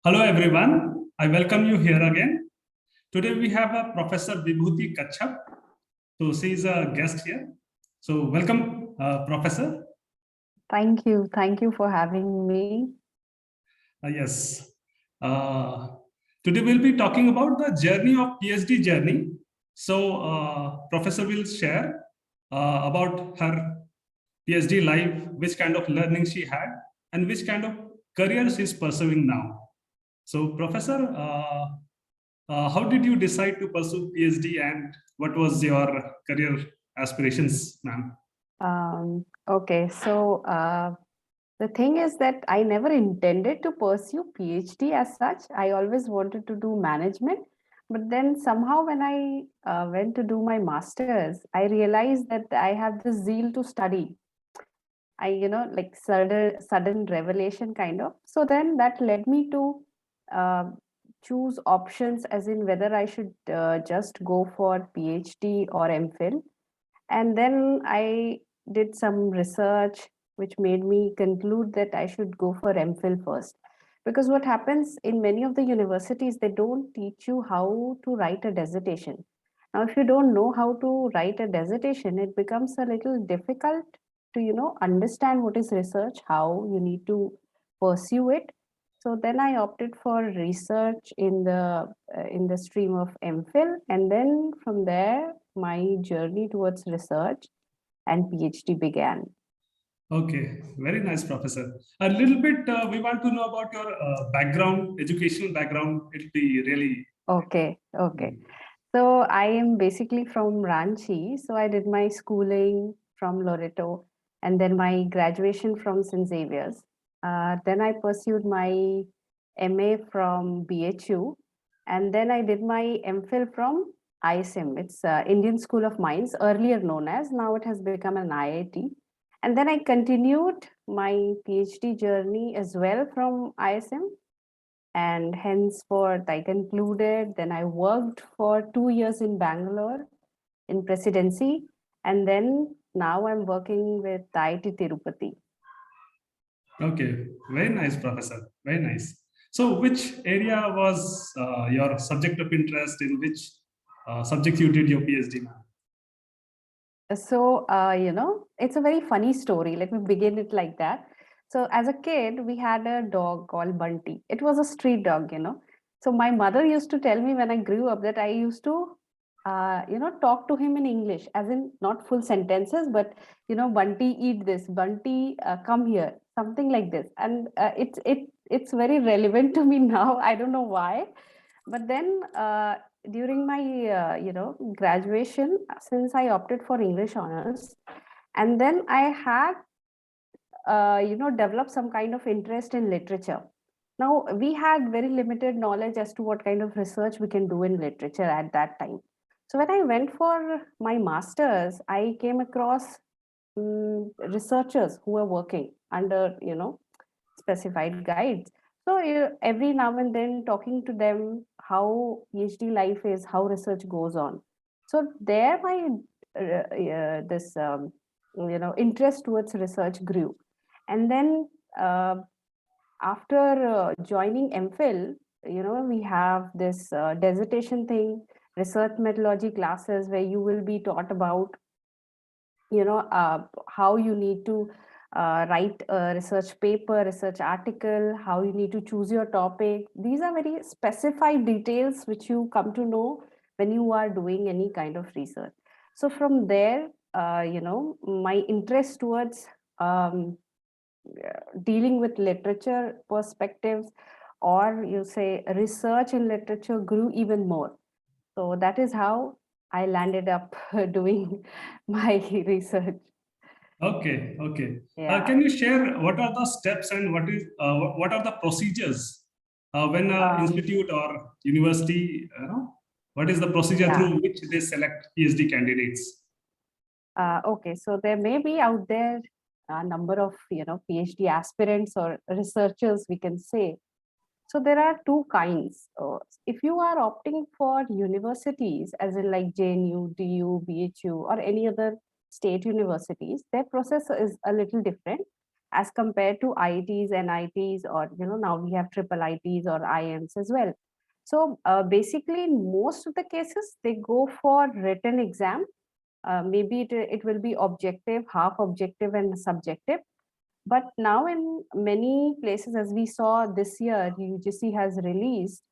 Hello everyone, I welcome you here again. Today we have a Professor Vibhuti Kachhap. So she is a guest here. So welcome, Professor. Thank you. Thank you for having me. Yes. Uh, Today we'll be talking about the journey of PhD journey. So Professor will share about her PhD life, which kind of learning she had, and which kind of career she's pursuing now. So Professor, how did you decide to pursue PhD and what was your career aspirations, ma'am? Okay, so the thing is that I never intended to pursue PhD as such. I always wanted to do management, but then somehow when I went to do my masters, I realized that I have the zeal to study. Like sudden revelation kind of. So then that led me to uh, choose options as in whether I should just go for PhD or MPhil. And then I did some research which made me conclude that I should go for MPhil first. Because what happens in many of the universities, they don't teach you how to write a dissertation. Now, if you don't know how to write a dissertation, it becomes a little difficult to, understand what is research, how you need to pursue it. So then I opted for research in the stream of MPhil, and then from there my journey towards research and PhD began. Okay, very nice, Professor. A little bit, we want to know about your background, educational background. It'll be really. Okay. So I am basically from Ranchi. So I did my schooling from Loreto and then my graduation from St. Xavier's. Then I pursued my MA from BHU, and then I did my MPhil from ISM. It's Indian School of Mines, earlier known as, now it has become an IIT. And then I continued my PhD journey as well from ISM, and henceforth I concluded. Then I worked for 2 years in Bangalore in presidency, and then now I'm working with IIT Tirupati. Okay, very nice, Professor. Very nice. So, which area was your subject of interest? In which subject you did your PhD, ma'am? So, it's a very funny story. Let me begin it like that. So, as a kid, we had a dog called Bunty. It was a street dog. So, my mother used to tell me when I grew up that I used to, talk to him in English, as in not full sentences, but, Bunty, eat this, Bunty, come here, something like this. And it's very relevant to me now. I don't know why. But then during my graduation, since I opted for English honors, and then I had developed some kind of interest in literature. Now we had very limited knowledge as to what kind of research we can do in literature at that time. So when I went for my masters, I came across researchers who were working under specified guides. So every now and then talking to them how PhD life is, how research goes on. So there my this interest towards research grew. And then uh, after joining MPhil, we have this dissertation thing, research methodology classes where you will be taught about how you need to write a research paper, research article, how you need to choose your topic. These are very specified details which you come to know when you are doing any kind of research. So from there, my interest towards dealing with literature perspectives, or you say research in literature, grew even more. So that is how I landed up doing my research. Okay. Yeah. Can you share what are the steps and what are the procedures when Um, institute or university, what is the procedure yeah. through which they select PhD candidates? Okay. So there may be out there a number of PhD aspirants or researchers, we can say. So there are two kinds. If you are opting for universities, as in like JNU, DU, BHU, or any other state universities, their process is a little different. as compared to IITs, NITs, or now we have triple ITs or IIMs as well. So basically, in most of the cases, they go for written exam. Maybe it will be objective, half objective, and subjective. But now in many places, as we saw this year, UGC has released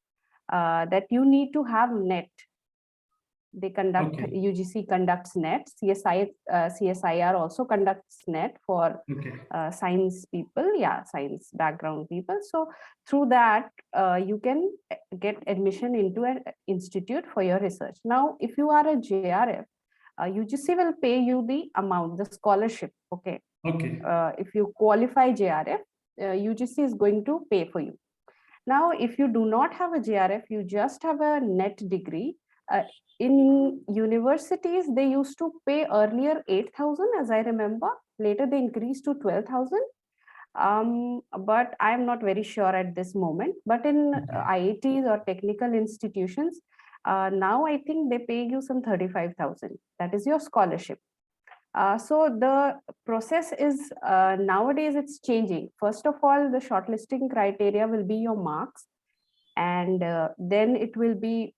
that you need to have NET. They conduct, Okay. UGC conducts NET, CSIR also conducts NET for Okay. science people, science background people. So through that, you can get admission into an institute for your research. Now, if you are a JRF, UGC will pay you the amount, the scholarship, okay? Okay. If you qualify JRF, UGC is going to pay for you. Now, if you do not have a JRF, you just have a NET degree. In universities, they used to pay earlier 8,000, as I remember. Later, they increased to 12,000. But I'm not very sure at this moment. But in IITs or technical institutions, now I think they pay you some 35,000. That is your scholarship. So the process is nowadays it's changing. First of all, the shortlisting criteria will be your marks, and then it will be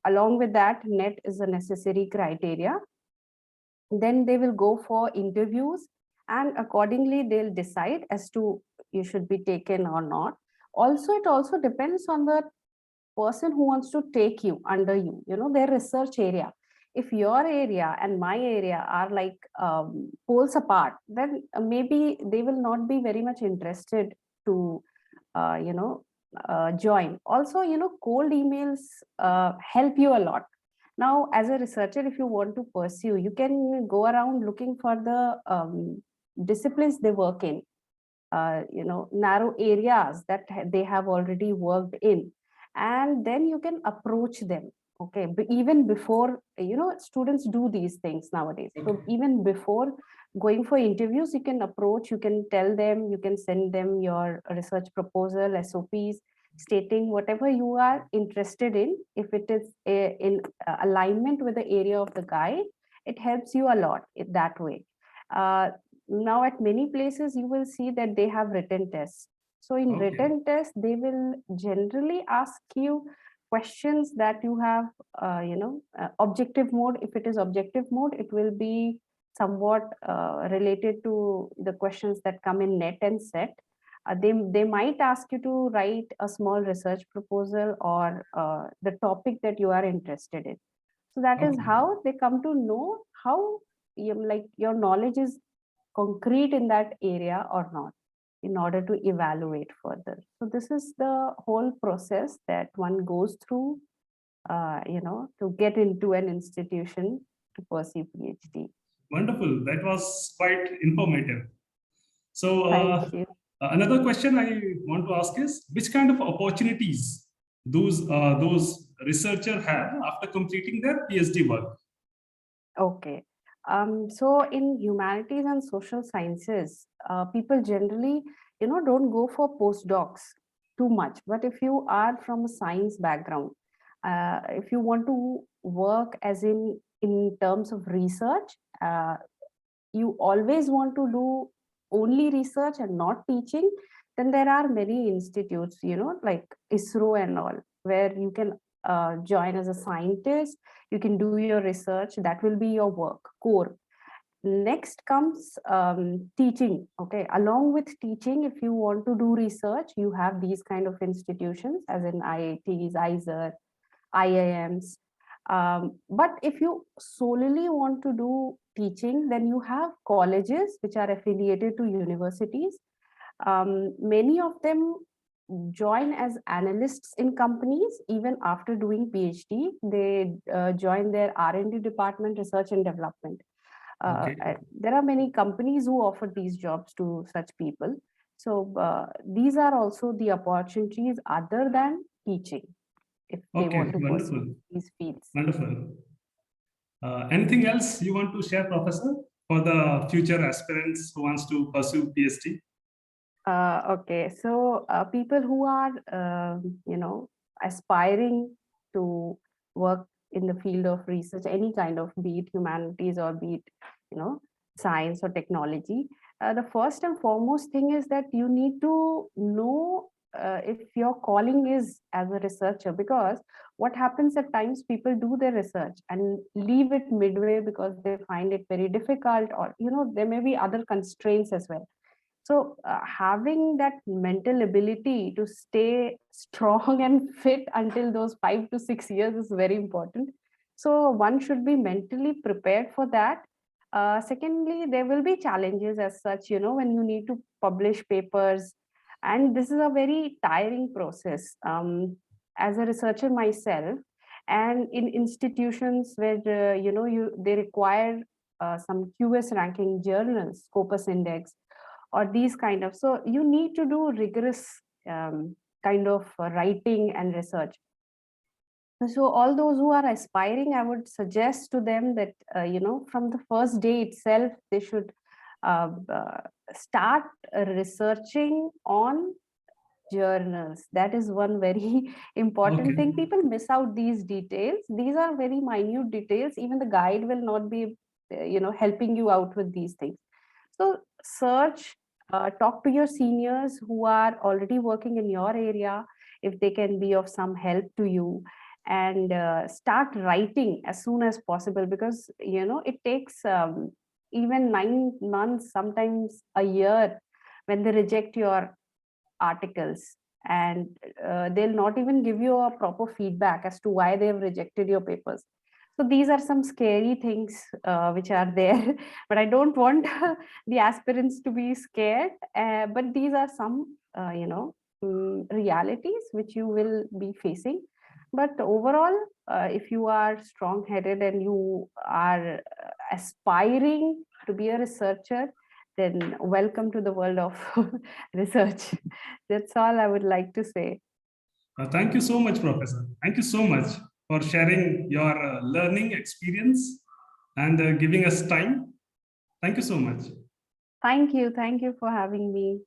along with that, NET is a necessary criteria. Then they will go for interviews, and accordingly they'll decide as to you should be taken or not. Also, it also depends on the person who wants to take you under you, their research area. If your area and my area are like poles apart, then maybe they will not be very much interested to join. Also, cold emails help you a lot. Now, as a researcher, if you want to pursue, you can go around looking for the disciplines they work in, narrow areas that they have already worked in, and then you can approach them. Okay, but even before, students do these things nowadays. Okay. So even before going for interviews, you can approach, you can tell them, you can send them your research proposal, SOPs, stating whatever you are interested in. If it is in alignment with the area of the guy, it helps you a lot that way. Now at many places you will see that they have written tests. So in written tests, they will generally ask you questions that you have, objective mode. If it is objective mode, it will be somewhat related to the questions that come in NET and SET. They might ask you to write a small research proposal or the topic that you are interested in. So that is how they come to know how your knowledge is concrete in that area or not, in order to evaluate further. So this is the whole process that one goes through, to get into an institution to pursue PhD. Wonderful. That was quite informative. So Thank you. another question I want to ask is, which kind of opportunities those researchers have after completing their PhD work? Okay. So in humanities and social sciences, people generally, don't go for postdocs too much. But if you are from a science background, if you want to work as in terms of research, you always want to do only research and not teaching, then there are many institutes, like ISRO and all, where you can join as a scientist. You can do your research. That will be your work core. Next comes teaching. Okay, along with teaching, if you want to do research, you have these kind of institutions, as in IITs, IISER, IIMs. But if you solely want to do teaching, then you have colleges which are affiliated to universities. Many of them join as analysts in companies. Even after doing PhD, they join their R&D department, research and development. There are many companies who offer these jobs to such people. So these are also the opportunities other than teaching, if they want to pursue these fields. Wonderful. Anything else you want to share, Professor, for the future aspirants who wants to pursue PhD? Okay, so people who are, aspiring to work in the field of research, any kind of, be it humanities or be it, science or technology, the first and foremost thing is that you need to know if your calling is as a researcher, because what happens at times, people do their research and leave it midway because they find it very difficult, or there may be other constraints as well. So having that mental ability to stay strong and fit until those 5 to 6 years is very important. So one should be mentally prepared for that. Secondly, there will be challenges as such, when you need to publish papers, and this is a very tiring process. As a researcher myself, and in institutions where they require some QS ranking journals, Scopus Index, or these kind of, so you need to do rigorous kind of writing and research. So all those who are aspiring, I would suggest to them that from the first day itself they should start researching on journals. That is one very important Okay. thing. People miss out these details. These are very minute details. Even the guide will not be helping you out with these things. So search, talk to your seniors who are already working in your area, if they can be of some help to you, and start writing as soon as possible, because it takes even 9 months, sometimes a year, when they reject your articles, and they'll not even give you a proper feedback as to why they have rejected your papers. So these are some scary things which are there, but I don't want the aspirants to be scared. But these are some, realities which you will be facing. But overall, if you are strong-headed and you are aspiring to be a researcher, then welcome to the world of research. That's all I would like to say. Thank you so much, Professor. Thank you so much for sharing your learning experience and giving us time. Thank you so much. Thank you. Thank you for having me.